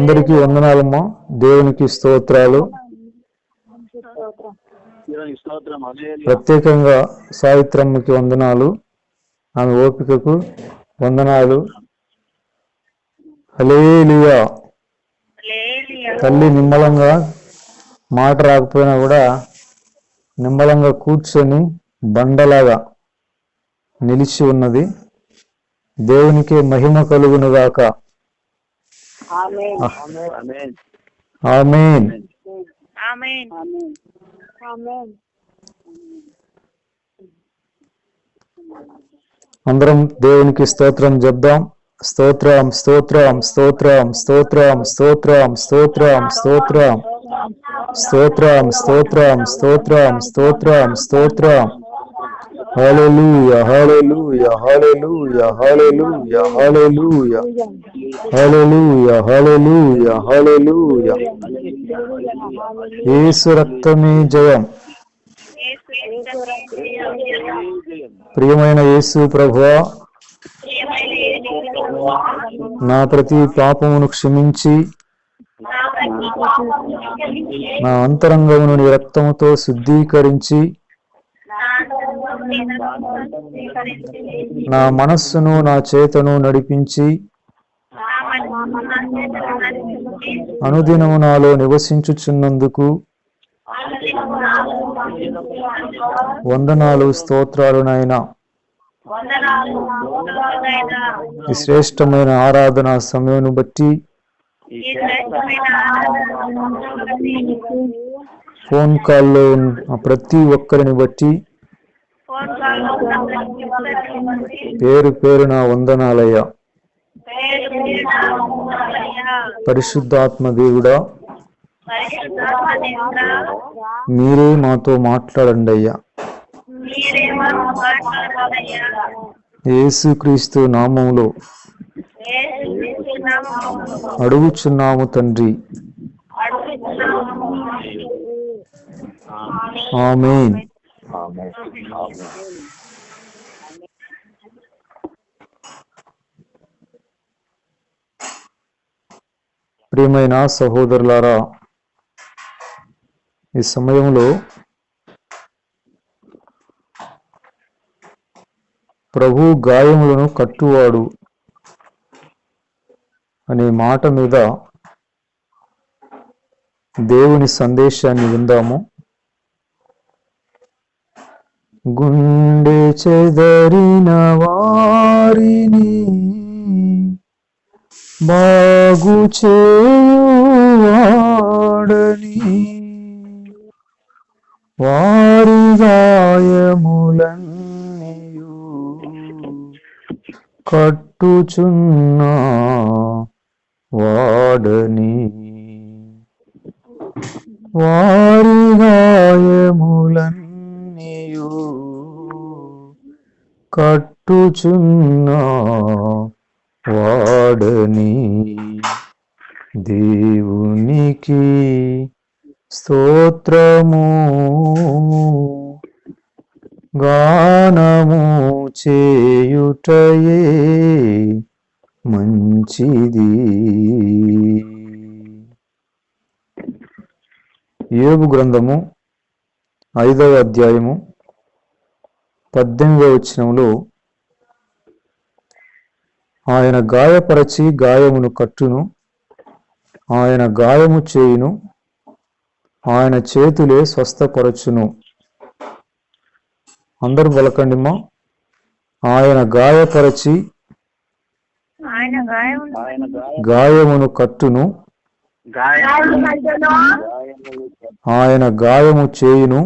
అందరికీ వందనాలమ్మా. దేవునికి స్తోత్రాలు. ప్రత్యేకంగా సావిత్రమ్మకి వందనాలు, ఆమె ఓపికకు వందనాలు. హల్లెలూయా. తల్లి నిమ్మలంగా, మాట రాకపోయినా కూడా నిమ్మలంగా కూర్చొని బండలాగా నిలిచి ఉన్నది. దేవునికి మహిమ కలుగునుగాక. ఆమేన్. అందరం దేవునికి స్తోత్రం చెప్దాం. స్తోత్రం స్తోత్రం స్తోత్రం స్తోత్రం స్తోత్రం స్తోత్రం స్తోత్రం స్తోత్రం స్తోత్రం స్తోత్రం స్తోత్రం స్తోత్రం. హల్లెలూయా హల్లెలూయా హల్లెలూయా హల్లెలూయా హల్లెలూయా హల్లెలూయా హల్లెలూయా హల్లెలూయా. యేసు రక్తమే జయం. ప్రియమైన యేసు ప్రభువా, నా ప్రతి పాపమును క్షమించి నా అంతరంగమును నీ రక్తముతో శుద్ధీకరించి నా మనస్సును నా చేతను నడిపించి అనుదినము నాలో నివసించుచున్నందుకు వందనాలు, స్తోత్రాలు నాయనా. ఈ శ్రేష్టమైన ఆరాధన సమయం బట్టి, ఫోన్ కాల్లో ఉన్న ప్రతి ఒక్కరిని బట్టి పేరు పేరున వందనాలయ్యా. పరిశుద్ధాత్మ దేవుడా, మీరే మాతో మాట్లాడండి అయ్యా. యేసుక్రీస్తు నామములో అడుగుచున్నాము తండ్రి. ఆమేన్. ప్రియమైన సహోదరులారా, ఈ సమయంలో ప్రభు గాయములను కట్టువాడు అనే మాట మీద దేవుని సందేశాన్ని విందాము. గుండె చెదరిన వారిని బాగు చేయువాడని, వారి గాయములన్నీయు కట్టుచున్న వాడని, వారి గాయములన్నీయు కట్టుచున్న వాడని. దేవునికి స్తోత్రము, గానము చేయుటయే మంచిది. యోబు గ్రంథము 5వ అధ్యాయము 18వ వచనములో, ఆయన గాయపరచి గాయమును కట్టును, ఆయన గాయము చేయును, ఆయన చేతులే స్వస్థపరచును. అందరూ పలకండిమ్మా. ఆయన గాయపరచి గాయమును కట్టును, ఆయన గాయము చేయును,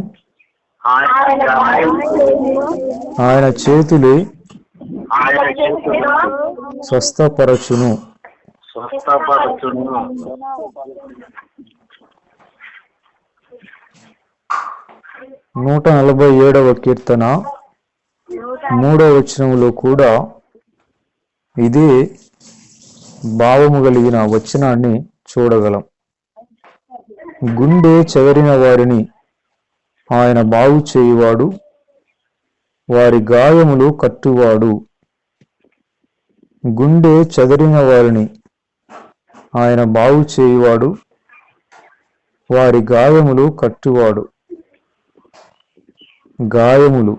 ఆయన చేతులే స్వస్థపరచును. 147వ కీర్తన 3వ వచనములో కూడా ఇదే భావము కలిగిన వచనాన్ని చూడగలం. గుండె చెదరిన వారిని ఆయన బాగు చేయువాడు, వారి గాయములు కట్టువాడు. గుండె చెదరిన వారిని ఆయన బాగు చేయువాడు, వారి గాయములు కట్టువాడు. గాయములు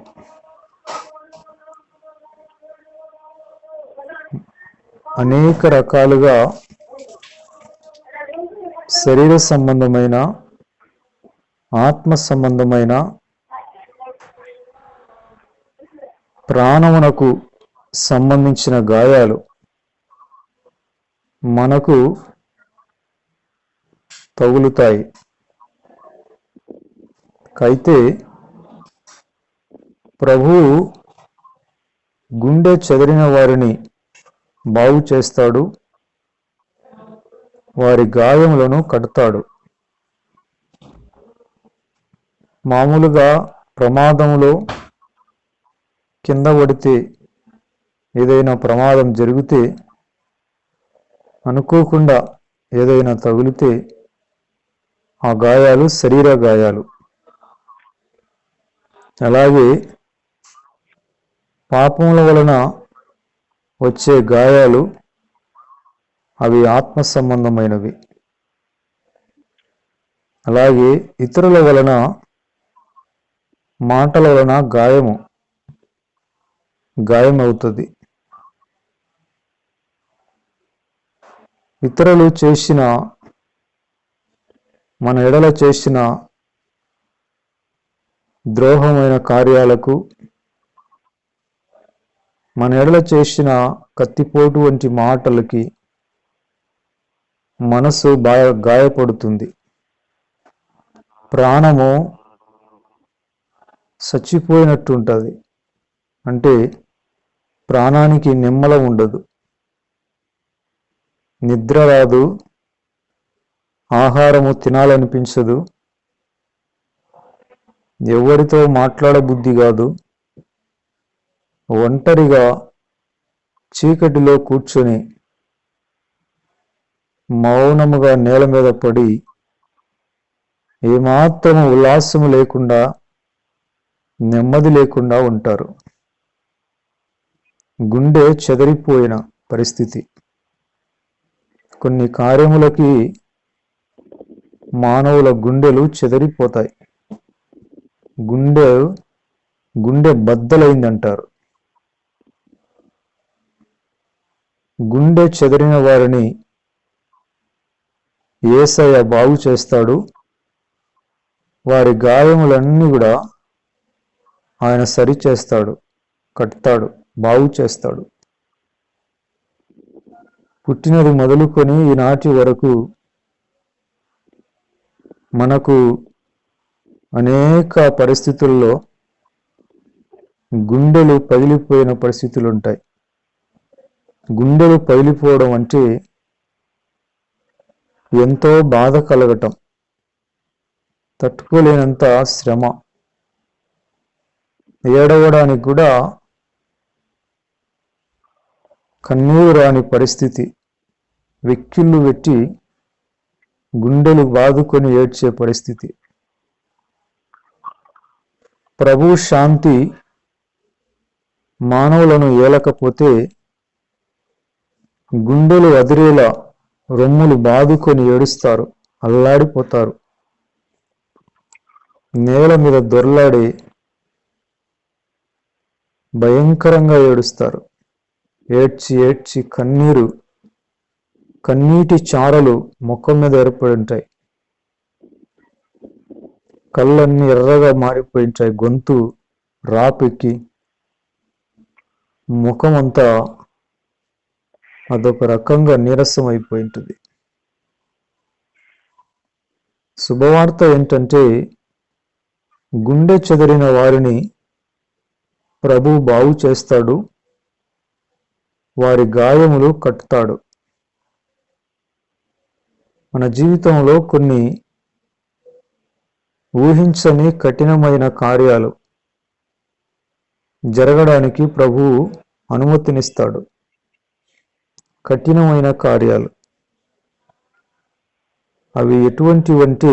అనేక రకాలుగా శరీర సంబంధమైన, ఆత్మ సంబంధమైన, ప్రాణమునకు సంబంధించిన గాయాలు మనకు తగులుతాయి. అయితే ప్రభువు గుండె చెదిరిన వారిని బాగు చేస్తాడు, వారి గాయములను కడతాడు. మామూలుగా ప్రమాదంలో కింద పడితే, ఏదైనా ప్రమాదం జరిగితే, అనుకోకుండా ఏదైనా తగిలితే ఆ గాయాలు శరీర గాయాలు. అలాగే పాపముల వలన వచ్చే గాయాలు అవి ఆత్మ సంబంధమైనవి. అలాగే ఇతరుల వలన, మాటల వలన గాయం అవుతుంది. ఇతరులు చేసిన, మన ఎడల చేసిన ద్రోహమైన కార్యాలకు, మన ఎడల చేసిన కత్తిపోటు వంటి మాటలకి మనసు బాగా గాయపడుతుంది. ప్రాణము చచ్చిపోయినట్టు ఉంటుంది. అంటే ప్రాణానికి నిమ్మల ఉండదు, నిద్ర రాదు, ఆహారము తినాలనిపించదు, ఎవరితో మాట్లాడబుద్ధి కాదు. ఒంటరిగా చీకటిలో కూర్చొని మౌనముగా నేల మీద పడి ఏమాత్రము ఉల్లాసము లేకుండా, నెమ్మది లేకుండా ఉంటారు. గుండె చెదిరిపోయిన పరిస్థితి. కొన్ని కార్యములకి మానవుల గుండెలు చెదిరిపోతాయి. గుండె బద్దలైందంటారు. గుండె చెదిరిన వారిని యేసయ్య బాగు చేస్తాడు. వారి గాయములన్నీ కూడా ఆయన సరిచేస్తాడు, కడతాడు, బాగు చేస్తాడు. పుట్టినది మొదలుకొని ఈనాటి వరకు మనకు అనేక పరిస్థితుల్లో గుండెలు పగిలిపోయిన పరిస్థితులు ఉంటాయి. గుండెలు పగిలిపోవడం అంటే ఎంతో బాధ కలగటం, తట్టుకోలేనంత శ్రమ, ఏడవడానికి కూడా కన్నీరు రాని పరిస్థితి, వెక్కిళ్ళు పెట్టి గుండెలు బాదుకొని ఏడ్చే పరిస్థితి. ప్రభు శాంతి మానవులను ఏలకపోతే గుండెలు అదిరేలా రొమ్ములు బాదుకొని ఏడుస్తారు, అల్లాడిపోతారు. నేల మీద దొర్లాడి భయంకరంగా ఏడుస్తారు. ఏడ్చి ఏడ్చి కన్నీటి చారలు ముఖం మీద ఏర్పడి ఉంటాయి. కళ్ళన్నీ ఎర్రగా మారిపోయి ఉంటాయి. గొంతు రాపెక్కి ముఖం అంతా అదొక రకంగా నీరసం అయిపోయి ఉంటుంది. శుభవార్త ఏంటంటే గుండె చెదిరిన వారిని ప్రభు బాగు చేస్తాడు, వారి గాయములు కట్టుతాడు. మన జీవితంలో కొన్ని ఊహించని కఠినమైన కార్యాలు జరగడానికి ప్రభువు అనుమతినిస్తాడు. కఠినమైన కార్యాలు అవి ఎటువంటివంటే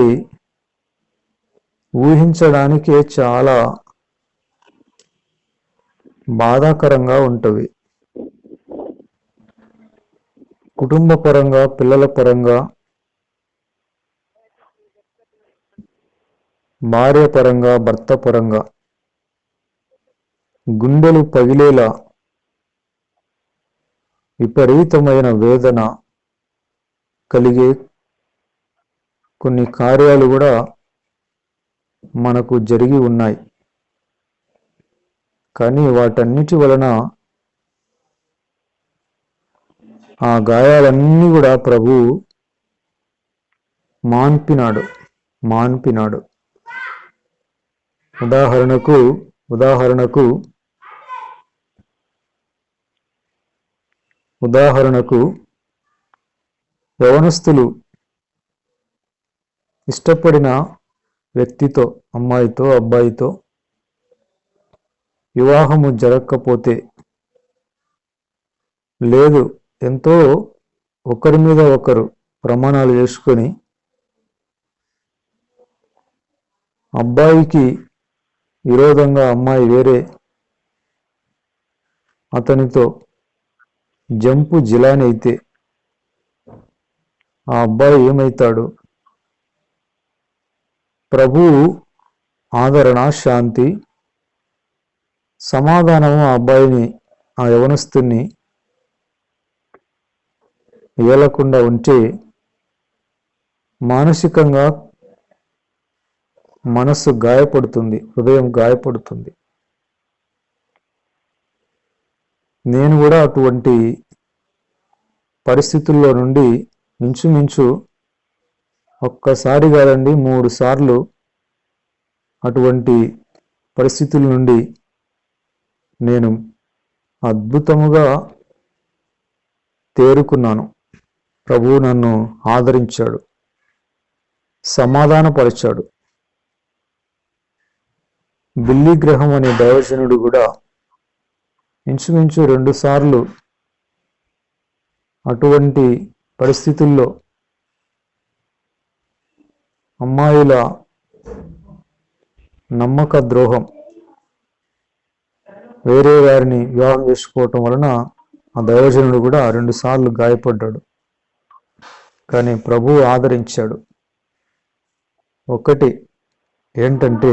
ఊహించడానికే చాలా బాధాకరంగా ఉంటవి. కుటుంబ పరంగా, పిల్లల పరంగా, భార్య పరంగా, భర్త పరంగా గుండెలు పగిలేలా విపరీతమైన వేదన కలిగే కొన్ని కార్యాలు కూడా మనకు జరిగి ఉన్నాయి. కానీ వాటన్నిటి వలన ఆ గాయాలన్నీ కూడా ప్రభు మాన్పినాడు. ఉదాహరణకు యవనస్తులు ఇష్టపడిన వ్యక్తితో, అమ్మాయితో, అబ్బాయితో వివాహము జరగకపోతే, లేదు ఎంతో ఒకరి మీద ఒకరు ప్రమాణాలు చేసుకొని అబ్బాయికి విరోధంగా అమ్మాయి వేరే అతనితో జంపు జిలాని అయితే ఆ అబ్బాయి ఏమవుతాడు? ప్రభువు ఆదరణ, శాంతి, సమాధానము ఆ అబ్బాయిని, ఆ యవనస్తుని ఏలకుండా ఉంటే మానసికంగా మనస్సు గాయపడుతుంది, హృదయం గాయపడుతుంది. నేను కూడా అటువంటి పరిస్థితుల్లో నుండి ఇంచుమించు ఒక్కసారి కాదండి 3 సార్లు అటువంటి పరిస్థితుల నుండి నేను అద్భుతముగా తేరుకున్నాను. ప్రభువు నన్ను ఆదరించాడు, సమాధానపరిచాడు. బిల్లీ గ్రహం అనే దైవజనుడు కూడా ఇంచుమించు 2 సార్లు అటువంటి పరిస్థితుల్లో అమ్మాయిల నమ్మక ద్రోహం, వేరే వారిని వివాహం చేసుకోవటం వలన ఆ దైవజనుడు కూడా 2 సార్లు గాయపడ్డాడు. కానీ ప్రభువు ఆదరించాడు. ఒకటి ఏంటంటే,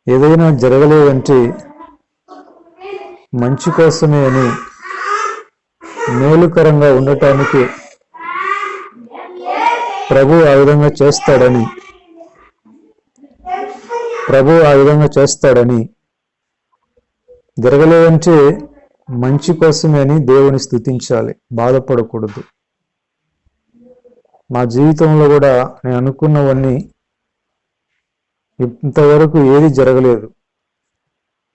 ఏదైనా జరగలేదంటే మంచి కోసమే అని, మేలుకరంగా ఉండటానికి ప్రభు ఆ విధంగా చేస్తాడని, జరగలేదంటే మంచి కోసమే అని దేవుని స్తుతించాలి, బాధపడకూడదు. మా జీవితంలో కూడా నేను అనుకున్నవన్నీ ఇంతవరకు ఏది జరగలేదు.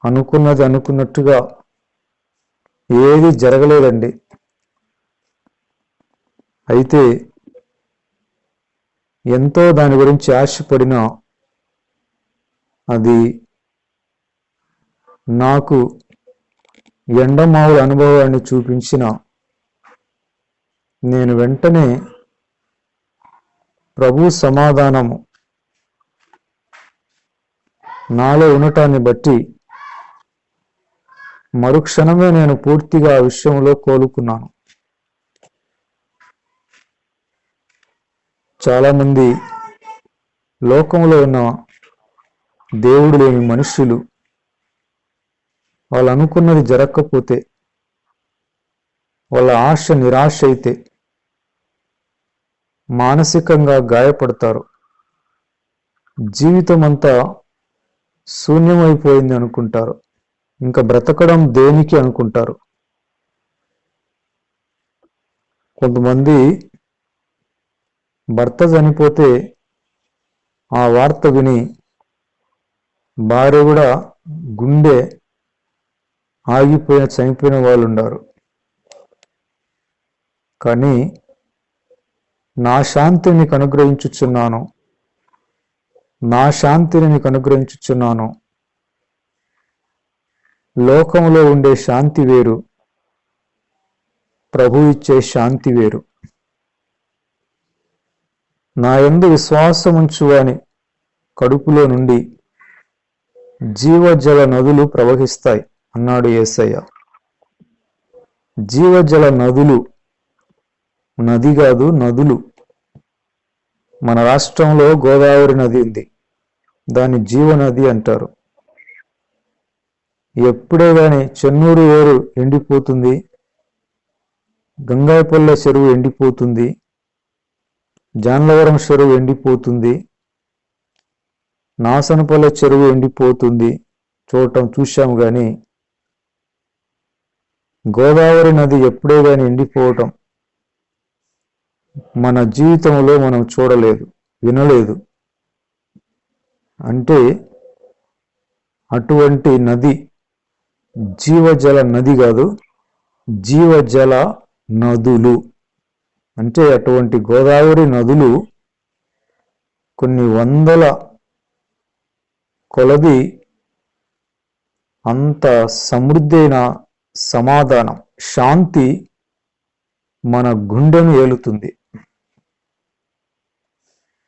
అనుకున్నది అనుకున్నట్టుగా ఏది జరగలేదండి. అయితే ఎంతో దాని గురించి ఆశపడినా అది నాకు ఎండమావుల అనుభవాన్ని చూపించిన నేను వెంటనే ప్రభు సమాధానము నాలో ఉండటాన్ని బట్టి మరుక్షణమే నేను పూర్తిగా ఆ విషయంలో కోలుకున్నాను. చాలామంది లోకంలో ఉన్న దేవుడు లేని మనుష్యులు వాళ్ళు అనుకున్నది జరగకపోతే, వాళ్ళ ఆశ నిరాశ అయితే మానసికంగా గాయపడతారు. జీవితం అంతా శూన్యమైపోయింది అనుకుంటారు. ఇంకా బ్రతకడం దేనికి అనుకుంటారు. కొంతమంది భర్త చనిపోతే ఆ వార్త విని భార్య కూడా గుండె చనిపోయిన వాళ్ళు ఉన్నారు. కానీ నా శాంతిని నీకు అనుగ్రహించుచున్నాను. లోకంలో ఉండే శాంతి వేరు, ప్రభు ఇచ్చే శాంతి వేరు. నా యందు విశ్వాసముంచువాని కడుపులో నుండి జీవజల నదులు ప్రవహిస్తాయి అన్నాడు యేసయ్య. జీవజల నదులు, నది కాదు నదులు. మన రాష్ట్రంలో గోదావరి నది ఉంది, దాన్ని జీవనది అంటారు. ఎప్పుడే కానీ చెన్నూరు ఏరు ఎండిపోతుంది, గంగాయపల్లె చెరువు ఎండిపోతుంది, జాన్లవరం చెరువు ఎండిపోతుంది, నాసనపల్లె చెరువు ఎండిపోతుంది చూశాము. కానీ గోదావరి నది ఎప్పుడే కానీ ఎండిపోవటం మన జీవితంలో మనం చూడలేదు, వినలేదు. అంటే అటువంటి నది జీవజల నది కాదు, జీవజల నదులు. అంటే అటువంటి గోదావరి నదులు కొన్ని వందల కొలది అంత సమృద్ధి అయిన సమాధానం, శాంతి మన గుండెను ఏలుతుంది.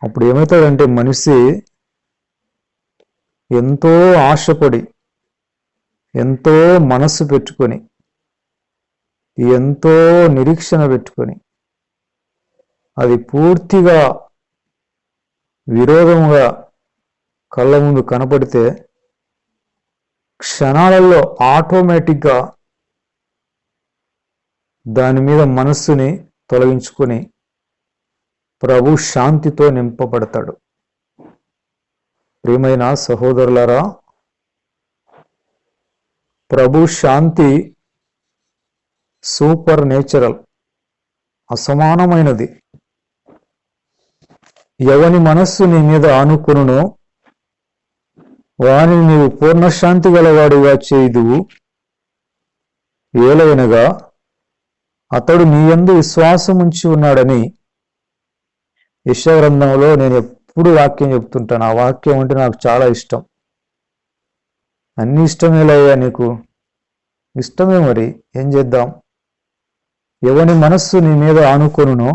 అప్పుడు ఏమవుతాడంటే మనిషి ఎంతో ఆశపడి, ఎంతో మనస్సు పెట్టుకొని, ఎంతో నిరీక్షణ పెట్టుకొని అది పూర్తిగా విరోధముగా కళ్ళ ముందు కనపడితే క్షణాలలో ఆటోమేటిక్గా దాని మీద మనస్సుని తొలగించుకొని ప్రభు శాంతితో నింపబడతాడు. ప్రియమైన సహోదరులారా, ప్రభు శాంతి సూపర్ నేచురల్, అసమానమైనది. ఎవని మనస్సు నీ మీద ఆనుకొనునో వానిని నీవు పూర్ణశాంతి గలవాడిగా చేయుదువు. ఏలైనగా అతడు నీ యందు విశ్వాసం ఉంచి ఉన్నాడని యెషయా గ్రంథంలో నేను ఎప్పుడు వాక్యం చెప్తుంటాను. ఆ వాక్యం అంటే నాకు చాలా ఇష్టం. అన్ని ఇష్టమేలయ్యా, నీకు ఇష్టమే, మరి ఏం చేద్దాం. ఎవని మనస్సు నీ మీద ఆనుకొనునో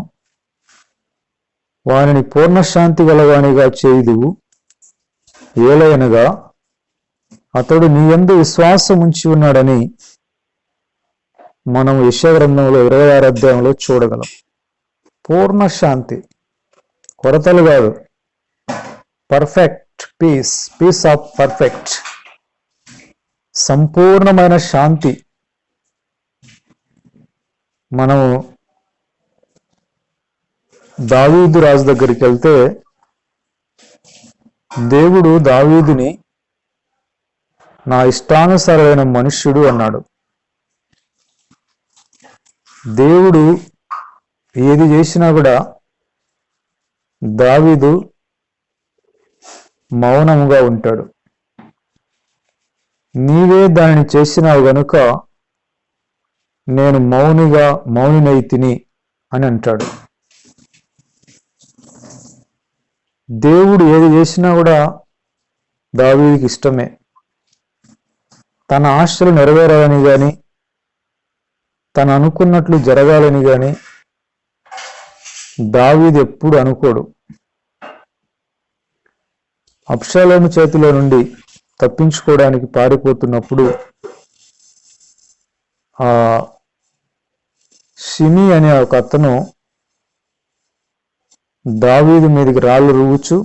వానిని పూర్ణశాంతి గలవానిగా చేయుదువు. ఏలైనగా అతడు నీ యందు విశ్వాసం ఉంచి ఉన్నాడని మనం యెషయా గ్రంథంలో 26వ అధ్యాయంలో చూడగలం. పూర్ణ శాంతి, కొరతలు కాదు, perfect peace, peace of perfect, సంపూర్ణమైన శాంతి. మనము దావీదు రాజు దగ్గరికి వెళ్తే దేవుడు దావీదుని నా ఇష్టానుసారమైన మనుష్యుడు అన్నాడు. దేవుడు ఏది చేసినా కూడా దావీదు మౌనముగా ఉంటాడు. నీవే దానిని చేసినావు గనుక నేను మౌనినైతిని అని అంటాడు. దేవుడు ఏది చేసినా కూడా దావీదుకి ఇష్టమే. తన ఆశలు నెరవేరాలని కానీ, తను అనుకున్నట్లు జరగాలని కానీ దావీదు ఎప్పుడు అనుకోడు. అబ్షాలోము చేతిలో నుండి తప్పించుకోవడానికి పారిపోతున్నప్పుడు ఆ షిమి అనే ఒక అతను దావీదు మీదకి రాళ్ళు రువ్వుచు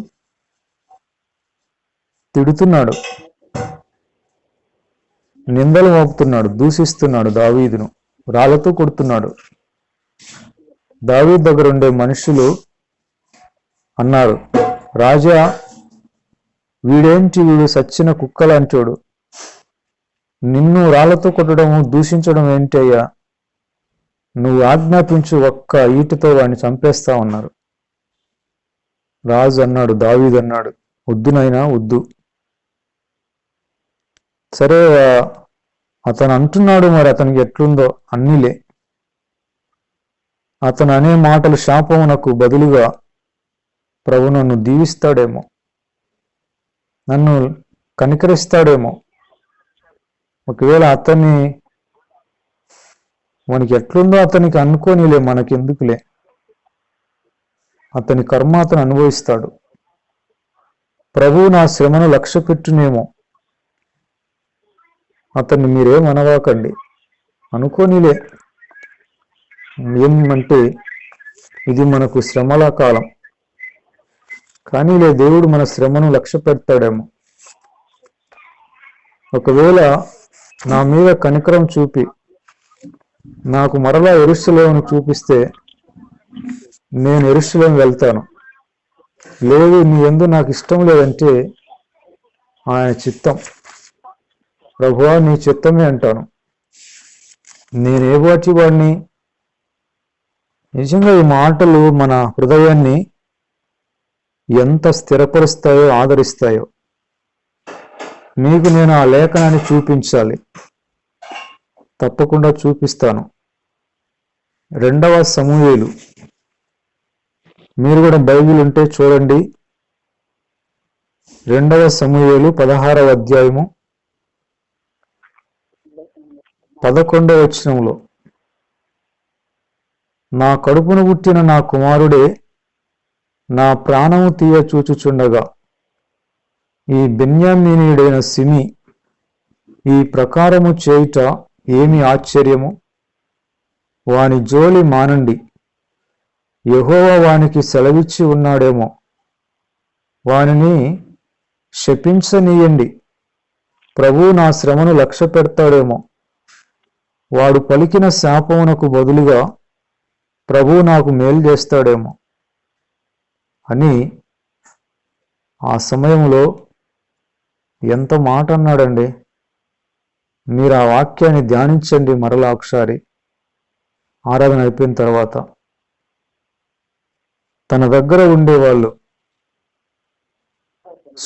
తిడుతున్నాడు, నిందలు మోపుతున్నాడు, దూషిస్తున్నాడు, దావీదును రాళ్లతో కొడుతున్నాడు. దావీదు దగ్గర ఉండే మనుషులు అన్నారు, రాజా, వీడేంటి, వీడు సచ్చిన కుక్కలంటోడు, నిన్ను రాళ్లతో కొట్టడం, దూషించడం ఏంటి అయ్యా, నువ్వు ఆజ్ఞాపించు, ఒక్క ఈటతో వాడిని చంపేస్తా ఉన్నారు. రాజు అన్నాడు, దావీదు అన్నాడు, వద్దునైనా వద్దు. సరే, అతను అంటున్నాడు, మరి అతనికి ఎట్లుందో అన్నీలే. అతను అనే మాటలు శాపమునకు బదులుగా ప్రభు నన్ను దీవిస్తాడేమో, నన్ను కనికరిస్తాడేమో. ఒకవేళ మనకి ఎట్లుందో అతనికి అనుకోనిలే, మనకెందుకులే, అతని కర్మ అతను అనుభవిస్తాడు. ప్రభు నా శ్రమను లక్ష్య పెట్టునేమో, అతన్ని మీరేమనవాకండి, అనుకోనిలే, ఏమంటే ఇది మనకు శ్రమల కాలం, కానీ దేవుడు మన శ్రమను లక్ష్య పెడతాడేమో. ఒకవేళ నా మీద కనికరం చూపి నాకు మరలా యెరూషలేమును చూపిస్తే నేను యెరూషలేము వెళ్తాను. లేదు, నీ యందు నాకు ఇష్టం లేదంటే ఆయన చిత్తం, ప్రభువా నీ చిత్తమే అంటాను. నేను ఏ వాటి వాడిని? నిజంగా ఈ మాటలు మన హృదయాన్ని ఎంత స్థిరపరుస్తాయో, ఆదరిస్తాయో. మీకు నేను ఆ లేఖనాన్ని చూపించాలి, తప్పకుండా చూపిస్తాను. 2వ సమూయేలు, మీరు కూడా బైబిల్ ఉంటే చూడండి. 2వ సమూయేలు 16వ అధ్యాయము 11వ వచనంలో, నా కడుపును పుట్టిన నా కుమారుడే నా ప్రాణము తీయ చూచుచుండగా ఈ బెన్యామీనీయుడైన సిమి ఈ ప్రకారము చేయుట ఏమి ఆశ్చర్యము? వాని జోలి మానండి, యెహోవా వానికి సెలవిచ్చి ఉన్నాడేమో. వానిని శపించనీయండి, ప్రభువు నా శ్రమను లక్ష్య పెడతాడేమో. వాడు పలికిన శాపమునకు బదులుగా ప్రభువు నాకు మేలు చేస్తాడేమో అని ఆ సమయంలో ఎంత మాట అన్నాడండి. మీరు ఆ వాక్యాన్ని ధ్యానించండి మరలా ఒకసారి ఆరాధన అయిపోయిన తర్వాత. తన దగ్గర ఉండేవాళ్ళు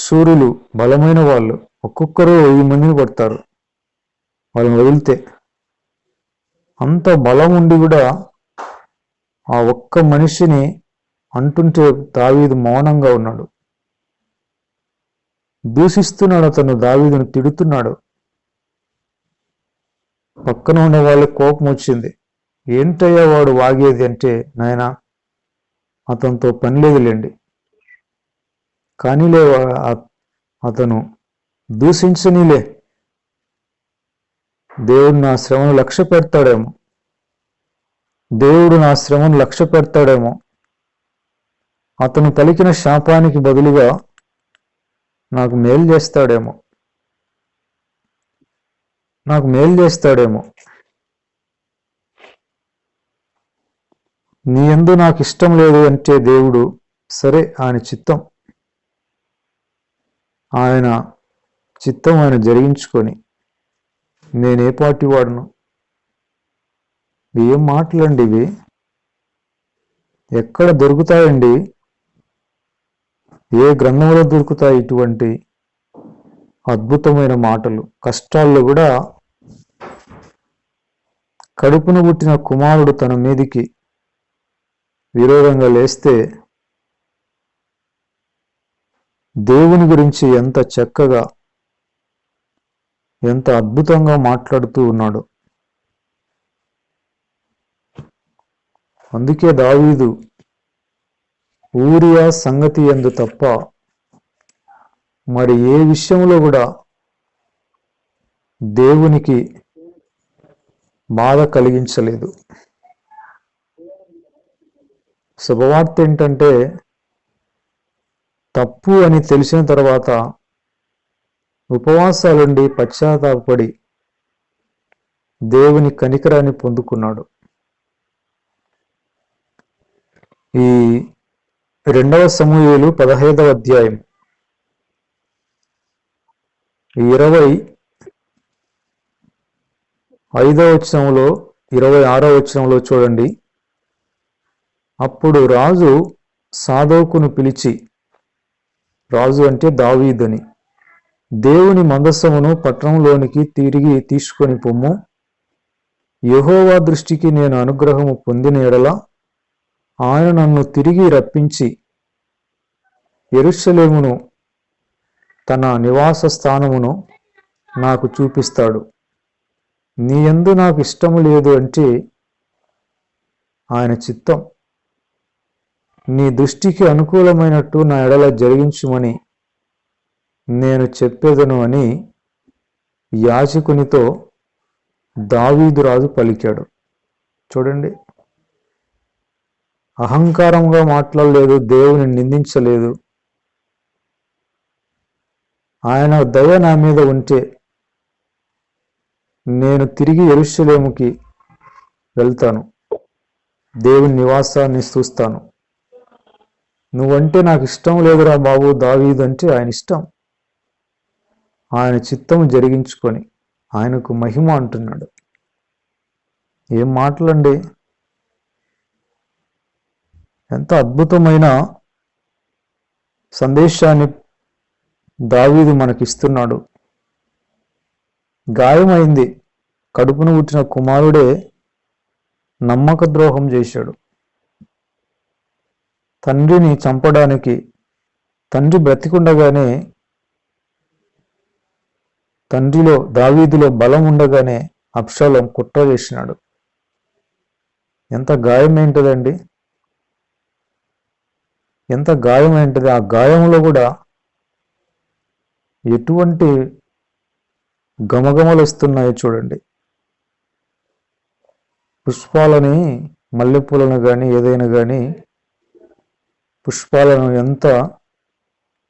సూర్యులు, బలమైన వాళ్ళు, ఒక్కొక్కరు 1000 మందిని కొడతారు వాళ్ళని వదిలితే. అంత బలం ఉండి కూడా ఆ ఒక్క మనిషిని అంటుంటే దావీదు మౌనంగా ఉన్నాడు. దూషిస్తున్నాడు, అతను దావీదును తిడుతున్నాడు. పక్కన ఉన్న వాళ్ళకి కోపం వచ్చింది. ఏంటయ్యా వాడు వాగేది అంటే, నాయనా అతనితో పని లేదులేండి, కానీలే అతను దూషించనీలే, దేవుడు నా శ్రమను లక్ష్య పెడతాడేమో, దేవుడు నా శ్రమను లక్ష్య పెడతాడేమో. అతను పలికిన శాపానికి బదులుగా నాకు మేలు చేస్తాడేమో, నాకు మేలు చేస్తాడేమో. నీ యందు నాకు ఇష్టం లేదు అంటే దేవుడు, సరే ఆయన చిత్తం, ఆయన చిత్తం ఆయన జరిగించుకొని, నేనే పాటి వాడును. ఏం మాటలండి ఇవి? ఎక్కడ దొరుకుతాయండి? ఏ గ్రంథంలో దొరుకుతాయి ఇటువంటి అద్భుతమైన మాటలు? కష్టాల్లో కూడా కడుపును పుట్టిన కుమారుడు తన మీదికి విరోధంగా లేస్తే దేవుని గురించి ఎంత చక్కగా, ఎంత అద్భుతంగా మాట్లాడుతూ ఉన్నాడు. అందుకే దావీదు ఊరియా సంగతి యందు తప్ప మరి ఏ విషయంలో కూడా దేవునికి బాధ కలిగించలేదు. శుభవార్త ఏంటంటే, తప్పు అని తెలిసిన తర్వాత ఉపవాసాలుండి పశ్చాత్తాపడి దేవుని కనికరాన్ని పొందుకున్నాడు. ఈ 2వ సమూయేలు 15వ అధ్యాయం 25వ వచనంలో 26వ వచనంలో చూడండి. అప్పుడు రాజు సాదోకును పిలిచి, రాజు అంటే దావీదుని, దేవుని మందసమును పట్టణంలోనికి తిరిగి తీసుకొని పొమ్ము. యెహోవా దృష్టికి నేను అనుగ్రహము పొందిన ఎడల ఆయన నన్ను తిరిగి రప్పించి యెరూషలేమును తన నివాస స్థానమును నాకు చూపిస్తాడు. నీ యందు నాకు ఇష్టము లేదు అంటే ఆయన చిత్తం, నీ దృష్టికి అనుకూలమైనట్టు నా ఎడల జరిగించుమని నేను చెప్పేదను అని యాజకునితో దావీదు రాజు పలికాడు. చూడండి, అహంకారంగా మాట్లాడలేదు, దేవుని నిందించలేదు. ఆయన దయ నా మీద ఉంటే నేను తిరిగి యెరూషలేముకి వెళ్తాను, దేవుని నివాసాన్ని చూస్తాను. నువ్వంటే నాకు ఇష్టం లేదురా బాబు దావీదు అంటే ఆయన ఇష్టం. ఆయన చిత్తము జరిగించుకొని ఆయనకు మహిమ అంటున్నాడు. ఏం మాటలండి! ఎంత అద్భుతమైన సందేశాన్ని దావీదు మనకిస్తున్నాడు. గాయమైంది, కడుపును పుట్టిన కుమారుడే నమ్మక ద్రోహం చేశాడు. తండ్రిని చంపడానికి, తండ్రి బ్రతికుండగానే, తండ్రిలో దావీదులో బలం ఉండగానే అబ్షాలోం కుట్ర చేసినాడు. ఎంత గాయమేంటదండి! ఎంత గాయమేంటది! ఆ గాయంలో కూడా ఎటువంటి గమగమలు వస్తున్నాయో చూడండి. పుష్పాలని, మల్లెపూలను కానీ ఏదైనా కానీ పుష్పాలను ఎంత